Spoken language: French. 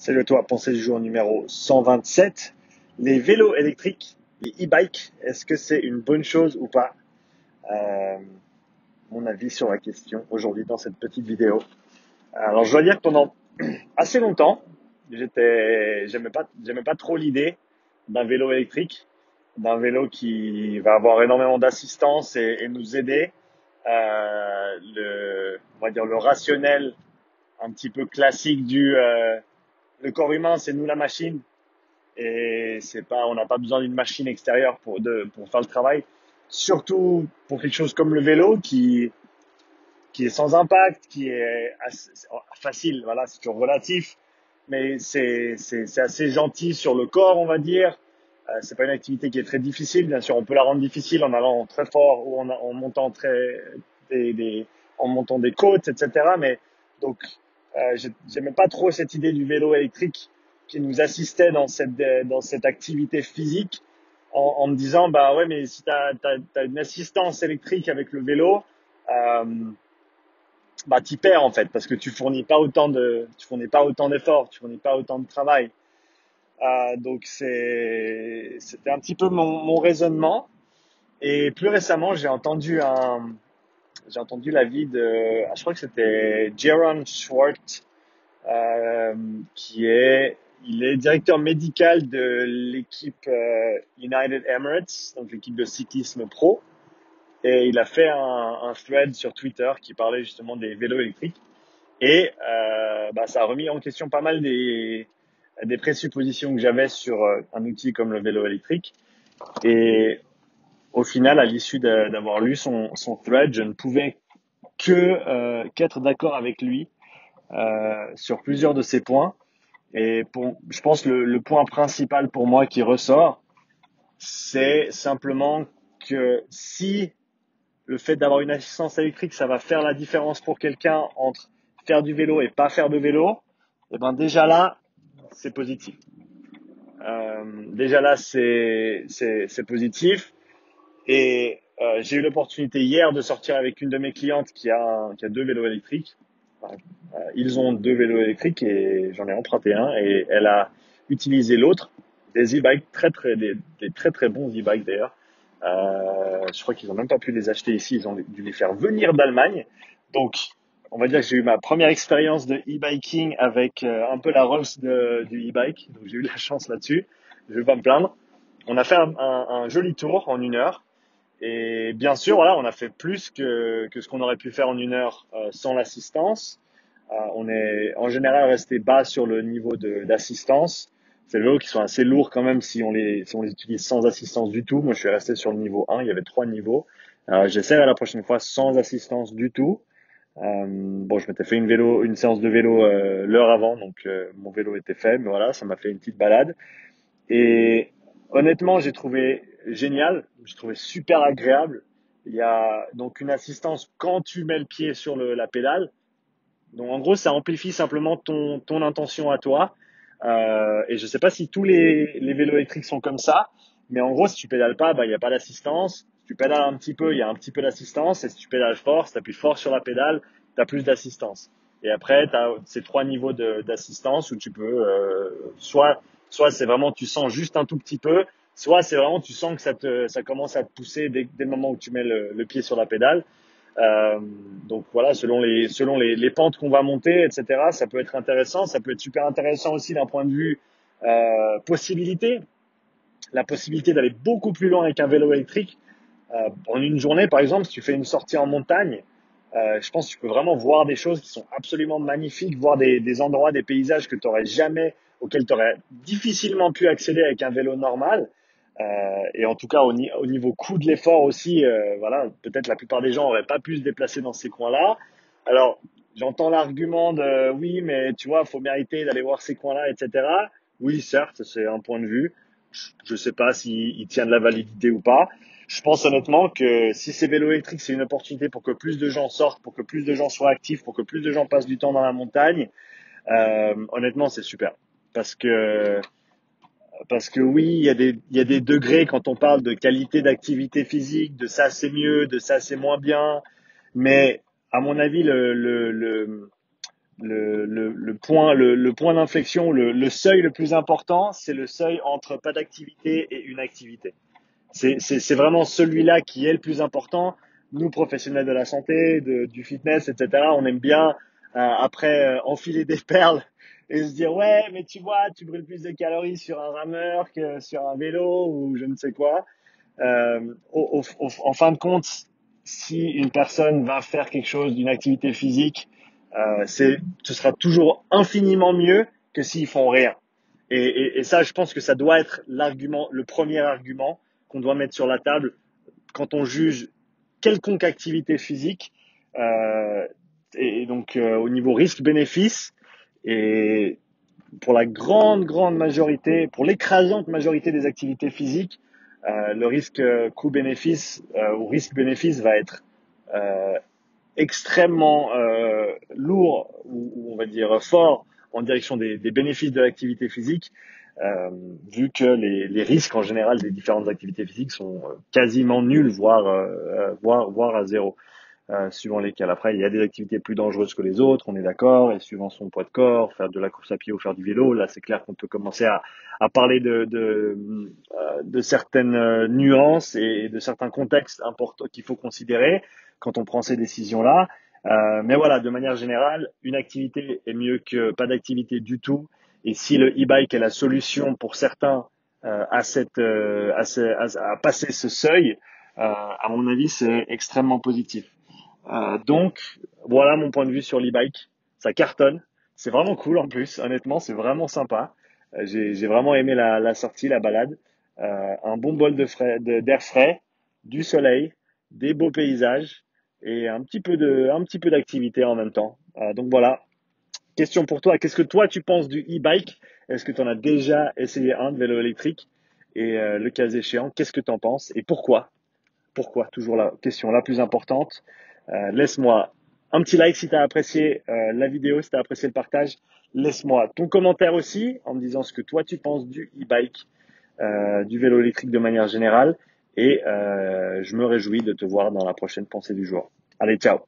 Salut à toi, pensée du jour numéro 127. Les vélos électriques, les e-bikes, est-ce que c'est une bonne chose ou pas? Euh, Mon avis sur la question aujourd'hui dans cette petite vidéo. Alors je dois dire que pendant assez longtemps, j'aimais pas trop l'idée d'un vélo électrique, d'un vélo qui va avoir énormément d'assistance et nous aider. On va dire le rationnel un petit peu classique le corps humain, c'est nous la machine. Et on n'a pas besoin d'une machine extérieure pour faire le travail. Surtout pour quelque chose comme le vélo qui est sans impact, qui est facile, voilà, c'est toujours relatif, mais c'est assez gentil sur le corps, on va dire. C'est pas une activité qui est très difficile, bien sûr, on peut la rendre difficile en allant très fort ou en montant en montant des côtes, etc. Mais donc, j'aimais pas trop cette idée du vélo électrique qui nous assistait dans cette activité physique en me disant, bah ouais, mais si t'as une assistance électrique avec le vélo, euh, bah t'y perds en fait parce que tu fournis pas autant d'efforts, tu fournis pas autant de travail. Donc c'était un petit peu mon raisonnement. Et plus récemment, j'ai entendu l'avis je crois que c'était Jaron Schwartz, euh, il est directeur médical de l'équipe United Emirates, donc l'équipe de cyclisme pro. Et il a fait un thread sur Twitter qui parlait justement des vélos électriques. Et ça a remis en question pas mal des présuppositions que j'avais sur un outil comme le vélo électrique. Et au final, à l'issue d'avoir lu son thread, je ne pouvais qu'être d'accord avec lui sur plusieurs de ces points. Et je pense le point principal pour moi qui ressort, c'est simplement que si le fait d'avoir une assistance électrique, ça va faire la différence pour quelqu'un entre faire du vélo et pas faire de vélo, et ben déjà là, c'est positif. Déjà là, c'est positif. Et j'ai eu l'opportunité hier de sortir avec une de mes clientes qui a deux vélos électriques. Enfin, ils ont deux vélos électriques et j'en ai emprunté un et elle a utilisé l'autre. Des e-bikes des très très bons e-bikes d'ailleurs. Je crois qu'ils ont même pas pu les acheter ici, ils ont dû les faire venir d'Allemagne. Donc, on va dire que j'ai eu ma première expérience de e-biking avec un peu la Rolls du e-bike. Donc, j'ai eu de la chance là-dessus. Je vais pas me plaindre. On a fait un joli tour en 1 heure. Et bien sûr, voilà, on a fait plus que ce qu'on aurait pu faire en 1 heure sans l'assistance. On est en général resté bas sur le niveau d'assistance. C'est le vélos qui sont assez lourds quand même si si on les utilise sans assistance du tout. Moi, je suis resté sur le niveau 1. Il y avait 3 niveaux. J'essaierai la prochaine fois sans assistance du tout. Bon, je m'étais fait une séance de vélo l'heure avant, donc mon vélo était fait. Mais voilà, ça m'a fait une petite balade. Et honnêtement, j'ai trouvé génial, j'ai trouvé super agréable. Il y a donc une assistance quand tu mets le pied sur la pédale. Donc en gros, ça amplifie simplement ton intention à toi. Et je sais pas si tous les vélos électriques sont comme ça, mais en gros, si tu pédales pas, bah il y a pas d'assistance. Si tu pédales un petit peu, il y a un petit peu d'assistance. Et si tu pédales fort, si tu appuies fort sur la pédale, tu as plus d'assistance. Et après, tu as ces 3 niveaux d'assistance où tu peux soit c'est vraiment tu sens juste un tout petit peu, soit c'est vraiment tu sens que ça commence à te pousser dès le moment où tu mets le pied sur la pédale. Euh, donc voilà, selon les pentes qu'on va monter, etc., ça peut être intéressant. Ça peut être super intéressant aussi d'un point de vue possibilité. La possibilité d'aller beaucoup plus loin avec un vélo électrique. En une journée, par exemple, si tu fais une sortie en montagne, je pense que tu peux vraiment voir des choses qui sont absolument magnifiques, voir des endroits, des paysages auxquels tu aurais difficilement pu accéder avec un vélo normal. Et en tout cas, au niveau coût de l'effort aussi, voilà, peut-être la plupart des gens n'auraient pas pu se déplacer dans ces coins-là. Alors, j'entends l'argument de oui, mais tu vois, faut mériter d'aller voir ces coins-là, etc. Oui, certes, c'est un point de vue. Je sais pas s'il tient de la validité ou pas. Je pense honnêtement que si ces vélos électriques, c'est une opportunité pour que plus de gens sortent, pour que plus de gens soient actifs, pour que plus de gens passent du temps dans la montagne, honnêtement, c'est super. Parce que parce que oui, il y a des degrés quand on parle de qualité d'activité physique, de ça c'est mieux, de ça c'est moins bien. Mais à mon avis, le point d'inflexion, le seuil le plus important, c'est le seuil entre pas d'activité et une activité. C'est vraiment celui-là qui est le plus important. Nous, professionnels de la santé, du fitness, etc., on aime bien après enfiler des perles et se dire ouais, mais tu vois, tu brûles plus de calories sur un rameur que sur un vélo ou je ne sais quoi. En fin de compte, si une personne va faire quelque chose d'une activité physique, ce sera toujours infiniment mieux que s'ils font rien. Et ça, je pense que ça doit être l'argument, le premier argument qu'on doit mettre sur la table quand on juge quelconque activité physique. Euh, et donc au niveau risque-bénéfice, et pour la grande majorité, pour l'écrasante majorité des activités physiques, le risque coût-bénéfice ou risque-bénéfice va être euh, extrêmement lourd ou on va dire fort en direction des bénéfices de l'activité physique, euh, vu que les risques en général des différentes activités physiques sont quasiment nuls, voire à zéro. Suivant lesquels. Après, il y a des activités plus dangereuses que les autres, on est d'accord, et suivant son poids de corps, faire de la course à pied ou faire du vélo, là, c'est clair qu'on peut commencer à parler de certaines nuances et de certains contextes importants qu'il faut considérer quand on prend ces décisions-là. Mais voilà, de manière générale, une activité est mieux que pas d'activité du tout. Et si le e-bike est la solution pour certains à passer ce seuil, à mon avis, c'est extrêmement positif. Donc, voilà mon point de vue sur l'e-bike. Ça cartonne. C'est vraiment cool en plus. Honnêtement, c'est vraiment sympa. J'ai vraiment aimé la sortie, la balade. Un bon bol d'air frais, du soleil, des beaux paysages et un petit peu d'activité en même temps. Donc voilà. Question pour toi. Qu'est-ce que toi tu penses du e-bike? Est-ce que tu en as déjà essayé un de vélo électrique? Et le cas échéant, qu'est-ce que tu en penses et pourquoi? Pourquoi? Toujours la question la plus importante. Laisse-moi un petit like si tu as apprécié la vidéo, si tu as apprécié le partage. Laisse-moi ton commentaire aussi en me disant ce que toi tu penses du e-bike, du vélo électrique de manière générale. Et je me réjouis de te voir dans la prochaine pensée du jour. Allez, ciao!